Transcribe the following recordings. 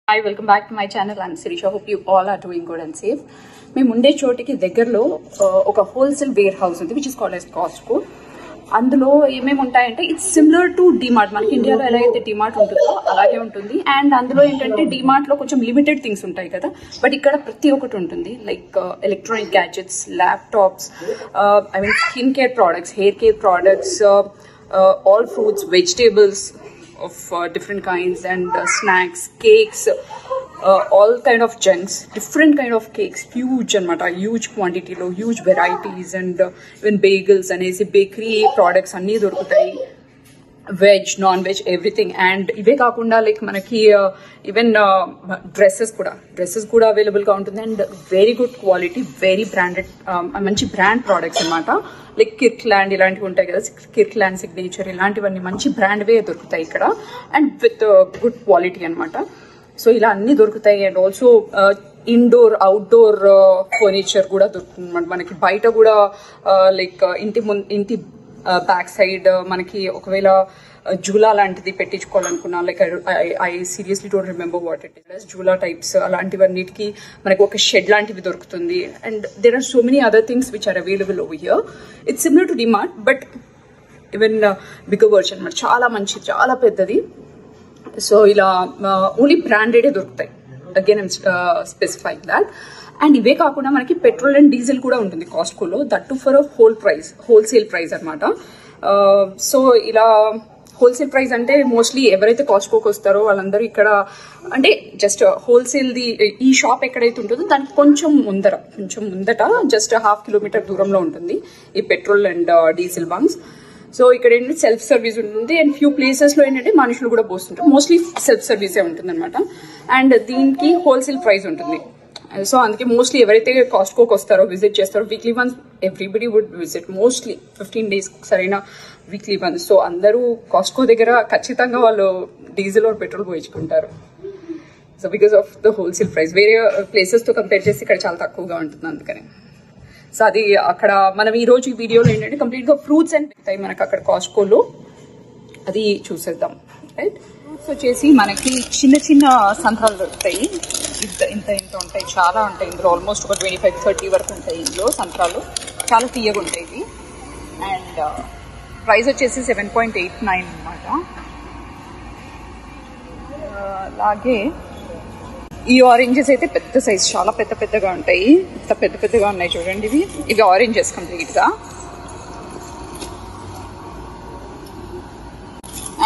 Hi, welcome back to my channel. I'm Sirisha. Hope you all are doing good and safe. మేము ఉండే చోటికి దగ్గరలో ఒక wholesale wear house ఉంది which is called as Costco. అందులో ఏమేమి ఉంటాయంటే ఇట్స్ సిమిలర్ టు డిమార్ట్. మనకి ఇండియాలో ఎలా అయితే డిమార్ట్ ఉంటుందో అలాగే ఉంటుంది. అండ్ అందులో ఏంటంటే డిమార్ట్ లో కొంచెం లిమిటెడ్ థింగ్స్ ఉంటాయి కదా, బట్ ఇక్కడ ప్రతి ఒక్కటి ఉంటుంది. Like electronic gadgets, laptops, I mean skin care products, hair care products, all fruits, vegetables of different kinds, and snacks, cakes, all kind of junks, different kind of cakes, huge anamata, huge quantity lo, huge varieties, and even bagels and bakery products anni dorukutayi. Veg, non-veg, everything. And ive kaakunda like manaki even dresses kuda available ga untundi, and very good quality, very branded, manchi brand products anamata. Like Kirkland ilantivi untayi kada, Kirkland signature ilantivanni manchi brand ve dorukutayi ikkada, and with good quality anamata. So ila anni dorukutayi. And also indoor outdoor furniture kuda dorukutundi manaki baita kuda, like inti back side మనకి ఒకవేళ జూలా లాంటిది పెట్టించుకోవాలనుకున్నా, like I seriously don't remember what it is, జూలా types అలాంటివన్నిటికి మనకి ఒక shed లాంటివి దొరుకుతుంది. And there are so many other things which are available over here. It's similar to DMart but even bigger version అనమాట. చాలా మంచిది, చాలా పెద్దది. సో ఇలా ఓన్లీ బ్రాండెడే దొరుకుతాయి. Again I'm specifying that. And ఇవే కాకుండా మనకి పెట్రోల్ అండ్ డీజిల్ కూడా ఉంటుంది కాస్ట్కోలో, that too for wholesale price అనమాట. సో ఇలా హోల్సేల్ ప్రైస్ అంటే మోస్ట్లీ ఎవరైతే కాస్ట్కోకి వస్తారో వాళ్ళందరూ ఇక్కడ అంటే జస్ట్ హోల్సేల్ది ఈ షాప్ ఎక్కడైతే ఉంటుందో దానికి కొంచెం ముందట జస్ట్ 1/2 కిలోమీటర్ దూరంలో ఉంటుంది ఈ petrol and diesel bunks. So ఇక్కడ ఏంటంటే సెల్ఫ్ సర్వీస్ ఉంటుంది. అండ్ ఫ్యూ ప్లేసెస్ లో ఏంటంటే మనుషులు కూడా పోస్తుంటారు. మోస్ట్లీ సెల్ఫ్ సర్వీసే ఉంటుంది అనమాట. అండ్ దీనికి హోల్సేల్ ప్రైస్ ఉంటుంది. సో అందుకే మోస్ట్లీ ఎవరైతే కాస్ట్కోకి వస్తారో, విజిట్ చేస్తారో, weekly once everybody would visit, mostly 15 days సరైన వీక్లీ వన్స్. సో అందరూ కాస్ట్కో దగ్గర ఖచ్చితంగా వాళ్ళు డీజిల్ ఆర్ పెట్రోల్ పోయించుకుంటారు. So because of the wholesale price వేరే ప్లేసెస్ తో కంపేర్ చేసి ఇక్కడ చాలా తక్కువగా ఉంటుంది అందుకని. సో అది అక్కడ మనం ఈ రోజు ఈ వీడియోలో ఏంటంటే కంప్లీట్ గా ఫ్రూట్స్ అండ్ పెడతాయి మనకు అక్కడ కాస్ట్కోలో, అది చూసేద్దాం. రైట్, ఫ్రూట్స్ వచ్చేసి మనకి చిన్న చిన్న సంత్రాలు దొరుకుతాయి. ఇంత ఉంటాయి, చాలా ఉంటాయి ఇందులో. ఆల్మోస్ట్ ఒక 25-30 వరకు ఉంటాయి ఇందులో సంత్రాలు. చాలా తీయగా ఉంటాయి ఇవి. అండ్ ప్రైస్ వచ్చేసి 7.89 అనమాట. అలాగే ఈ ఆరెంజెస్ అయితే పెద్ద సైజ్, చాలా పెద్దగా ఉంటాయి. ఇంత పెద్దగా ఉన్నాయి చూడండి. ఇవి ఆరెంజెస్ కంప్లీట్ గా.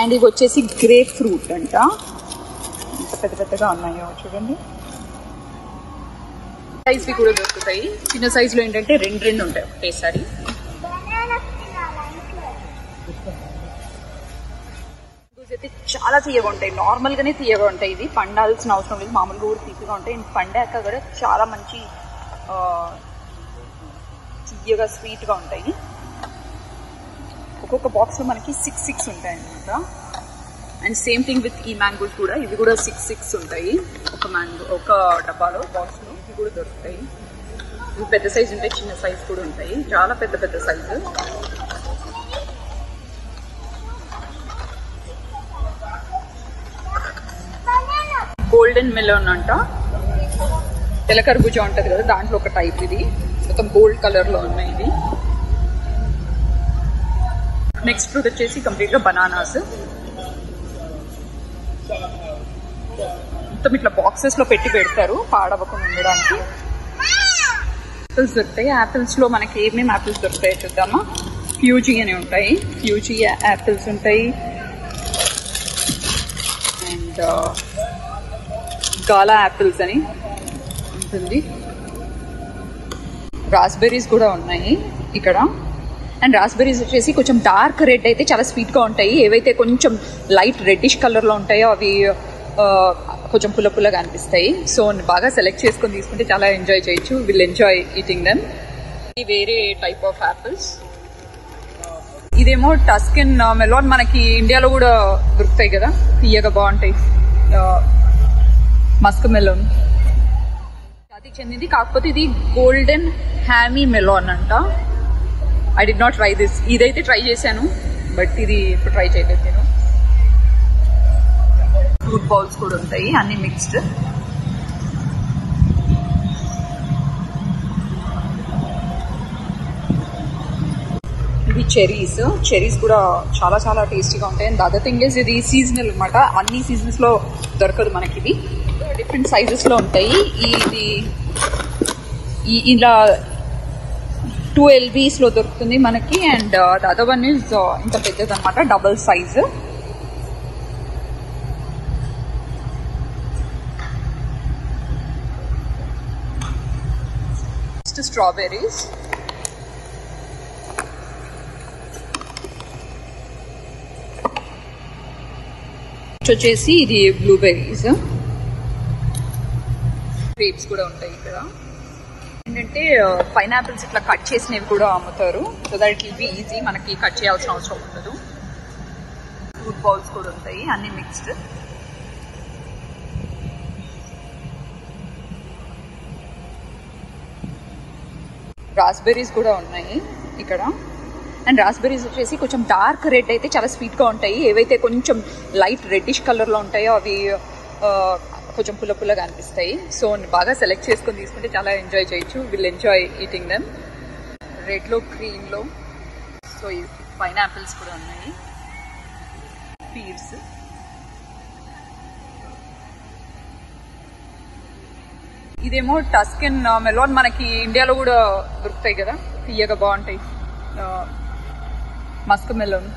అండ్ ఇవి వచ్చేసి గ్రేప్ ఫ్రూట్ అంట. ఇంత పెద్దగా ఉన్నాయో చూడండి. సైజ్వి కూడా దొరుకుతాయి. చిన్న సైజ్ లో ఏంటంటే రెండు ఉంటాయి ఒకేసారి. అయితే చాలా తీయగా ఉంటాయి, నార్మల్ గానే తీయగా ఉంటాయి. ఇది పండాల్సిన అవసరం లేదు, మామూలుగా కూడా తీయగా ఉంటాయి. పండాక కూడా చాలా మంచి తీయగా స్వీట్ గా ఉంటాయి. ఒక్కొక్క బాక్స్ లో మనకి 6 ఉంటాయి అనమాట. అండ్ సేమ్ థింగ్ విత్ ఈ మ్యాంగోస్ కూడా, ఇవి కూడా 6 ఉంటాయి ఒక డబ్బాలో, బాక్స్ లో. ఇవి కూడా దొరుకుతాయి. ఇవి పెద్ద సైజు ఉంటాయి, చిన్న సైజు కూడా ఉంటాయి. చాలా పెద్ద సైజు. గోల్డెన్ మెలోన్ అంట. తెల్ల కర్బూజా ఉంటది కదా, దాంట్లో ఒక టైప్ ఇది. మొత్తం గోల్డ్ కలర్ లో ఉన్నాయి ఇది. నెక్స్ట్ ఫ్రూట్ వచ్చేసి కంప్లీట్ గా బనానాస్. మొత్తం ఇట్లా బాక్సెస్ లో పెడతారు పాడవకుండా ఉండడానికి. యాపిల్స్ దొరుకుతాయి. యాపిల్స్ లో మనకి ఏమేమి యాపిల్స్ దొరుకుతాయో చూద్దామా. ఫ్యూజీ అని ఉంటాయి, ఫ్యూజీ యాపిల్స్ ఉంటాయి. అండ్ గాలా యాపిల్స్ అని ఉంటుంది. రాస్బెర్రీస్ కూడా ఉన్నాయి ఇక్కడ. అండ్ రాస్బెర్రీస్ వచ్చేసి కొంచెం డార్క్ రెడ్ అయితే చాలా స్వీట్ గా ఉంటాయి. ఏవైతే కొంచెం లైట్ రెడ్డిష్ కలర్ లో ఉంటాయో అవి కొంచెం పుల్లగా అనిపిస్తాయి. సో బాగా సెలెక్ట్ చేసుకొని తీసుకుంటే చాలా ఎంజాయ్ చేయొచ్చు. Will enjoy eating them. ఇది వేరే టైప్ ఆఫ్ యాపిల్స్. ఇదేమో టస్కిన్ మెలాన్. మనకి ఇండియాలో కూడా దొరుకుతాయి కదా, తీయగా బాగుంటాయి. మస్క్ మెలోన్ జాతికి చెందింది, కాకపోతే ఇది గోల్డెన్ హ్యామీ మెలాన్ అంట. I did not try this. ఇదైతే ట్రై చేశాను బట్ ఇది ఇప్పుడు ట్రై చేయలేదు నేను. బౌల్స్ కూడా ఉంటాయి, అన్ని మిక్స్డ్. ఇవి చెరీస్ కూడా చాలా చాలా టేస్టీగా ఉంటాయి. అండ్ అదర్ థింగ్ ఇస్ ఇది సీజనల్ అనమాట, అన్ని సీజన్స్ లో దొరకదు మనకి. ఇది డిఫరెంట్ సైజెస్ లో ఉంటాయి. ఇది ఇలా 2 LBs లో దొరుకుతుంది మనకి. And the other one is ఇంత పెద్దది అనమాట, డబుల్ సైజ్. స్ట్రాబెర్రీస్, వచ్చేసి ఇది బ్లూబెర్రీస్. గ్రేప్స్ కూడా ఉంటాయి ఇక్కడ. ఏంటంటే పైనాపిల్స్ ఇట్లా కట్ చేసినవి కూడా అమ్ముతారు, so that it will be easy, మనకి కట్ చేయాల్సిన అవసరం ఉండదు. ఫ్రూట్ బౌల్స్ కూడా ఉంటాయి, అన్ని మిక్స్డ్. రాస్బెర్రీస్ కూడా ఉన్నాయి ఇక్కడ. అండ్ రాస్బెర్రీస్ వచ్చేసి కొంచెం డార్క్ రెడ్ అయితే చాలా స్వీట్గా ఉంటాయి. ఏవైతే కొంచెం లైట్ రెడ్డిష్ కలర్లో ఉంటాయో అవి కొంచెం పుల్లగా అనిపిస్తాయి. సో బాగా సెలెక్ట్ చేసుకొని తీసుకుంటే చాలా ఎంజాయ్ చేయొచ్చు. Will enjoy eating them. రెడ్లో గ్రీన్లో. సో ఈ పైనాపిల్స్ కూడా ఉన్నాయి, పీర్స్. ఇదేమో టస్కిన్ మెలోన్, మనకి ఇండియాలో కూడా దొరుకుతాయి కదా, తీయగా బాగుంటాయి. Musk melon.